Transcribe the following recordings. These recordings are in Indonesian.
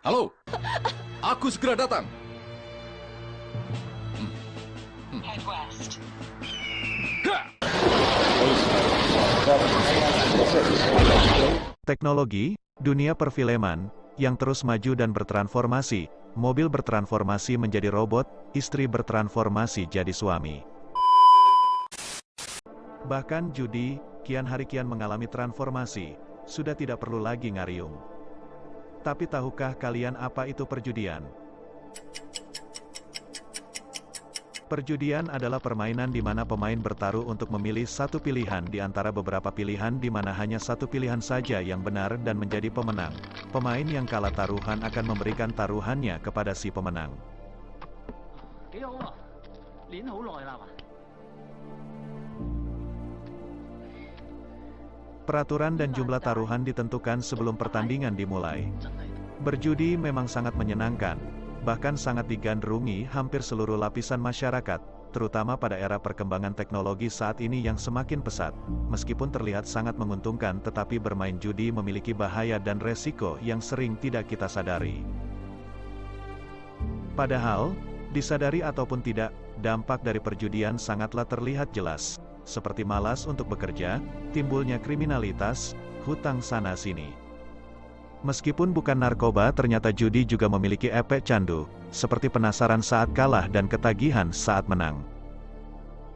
Halo, aku segera datang. Head west. Teknologi, dunia perfilman, yang terus maju dan bertransformasi, mobil bertransformasi menjadi robot, istri bertransformasi jadi suami. Bahkan judi, kian hari kian mengalami transformasi, sudah tidak perlu lagi ngariung. Tapi tahukah kalian apa itu perjudian? Perjudian adalah permainan di mana pemain bertaruh untuk memilih satu pilihan di antara beberapa pilihan di mana hanya satu pilihan saja yang benar dan menjadi pemenang. Pemain yang kalah taruhan akan memberikan taruhannya kepada si pemenang. Peraturan dan jumlah taruhan ditentukan sebelum pertandingan dimulai. Berjudi memang sangat menyenangkan, bahkan sangat digandrungi hampir seluruh lapisan masyarakat, terutama pada era perkembangan teknologi saat ini yang semakin pesat. Meskipun terlihat sangat menguntungkan, tetapi bermain judi memiliki bahaya dan resiko yang sering tidak kita sadari. Padahal, disadari ataupun tidak, dampak dari perjudian sangatlah terlihat jelas, seperti malas untuk bekerja, timbulnya kriminalitas, hutang sana-sini. Meskipun bukan narkoba, ternyata judi juga memiliki efek candu, seperti penasaran saat kalah dan ketagihan saat menang.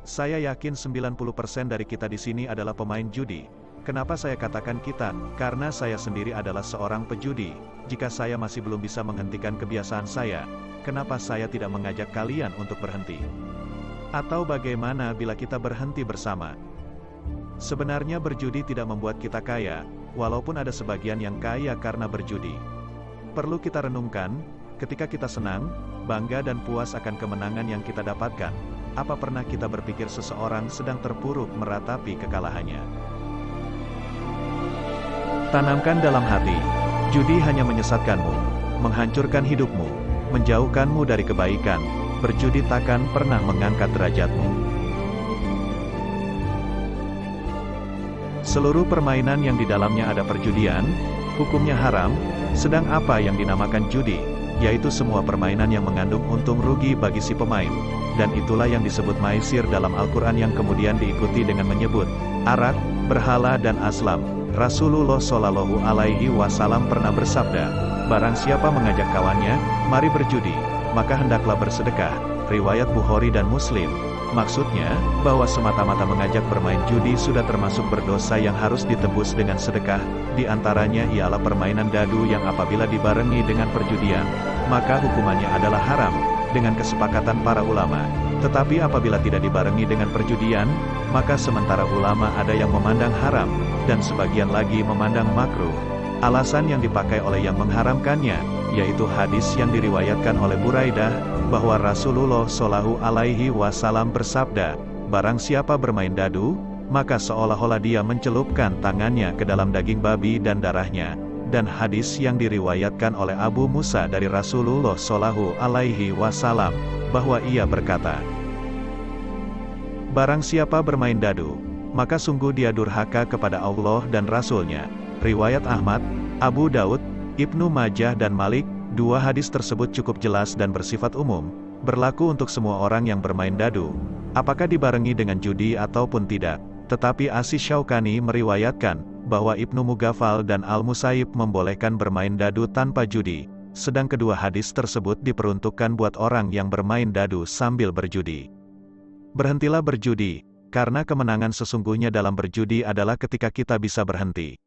Saya yakin 90% dari kita di sini adalah pemain judi. Kenapa saya katakan kita? Karena saya sendiri adalah seorang pejudi. Jika saya masih belum bisa menghentikan kebiasaan saya, kenapa saya tidak mengajak kalian untuk berhenti? Atau bagaimana bila kita berhenti bersama? Sebenarnya berjudi tidak membuat kita kaya, walaupun ada sebagian yang kaya karena berjudi. Perlu kita renungkan, ketika kita senang, bangga dan puas akan kemenangan yang kita dapatkan, apa pernah kita berpikir seseorang sedang terpuruk meratapi kekalahannya? Tanamkan dalam hati, judi hanya menyesatkanmu, menghancurkan hidupmu, menjauhkanmu dari kebaikan, berjudi takkan pernah mengangkat derajatmu. Seluruh permainan yang di dalamnya ada perjudian, hukumnya haram. Sedang apa yang dinamakan judi, yaitu semua permainan yang mengandung untung rugi bagi si pemain. Dan itulah yang disebut maisir dalam Al-Quran yang kemudian diikuti dengan menyebut arak, berhala dan aslam. Rasulullah Shallallahu Alaihi Wasallam pernah bersabda, barang siapa mengajak kawannya, mari berjudi, maka hendaklah bersedekah. Riwayat Bukhari dan Muslim. Maksudnya, bahwa semata-mata mengajak bermain judi sudah termasuk berdosa yang harus ditebus dengan sedekah, di antaranya ialah permainan dadu yang apabila dibarengi dengan perjudian, maka hukumannya adalah haram, dengan kesepakatan para ulama. Tetapi apabila tidak dibarengi dengan perjudian, maka sementara ulama ada yang memandang haram, dan sebagian lagi memandang makruh. Alasan yang dipakai oleh yang mengharamkannya, yaitu hadis yang diriwayatkan oleh Buraidah, bahwa Rasulullah Shallallahu Alaihi Wasallam bersabda, barang siapa bermain dadu, maka seolah-olah dia mencelupkan tangannya ke dalam daging babi dan darahnya. Dan hadis yang diriwayatkan oleh Abu Musa dari Rasulullah Shallallahu Alaihi Wasallam, bahwa ia berkata, barang siapa bermain dadu, maka sungguh dia durhaka kepada Allah dan Rasulnya. Riwayat Ahmad, Abu Daud, Ibnu Majah dan Malik. Dua hadis tersebut cukup jelas dan bersifat umum, berlaku untuk semua orang yang bermain dadu, apakah dibarengi dengan judi ataupun tidak. Tetapi Asy Syaukani meriwayatkan, bahwa Ibnu Mughaffal dan Al-Musayyib membolehkan bermain dadu tanpa judi, sedang kedua hadis tersebut diperuntukkan buat orang yang bermain dadu sambil berjudi. Berhentilah berjudi, karena kemenangan sesungguhnya dalam berjudi adalah ketika kita bisa berhenti.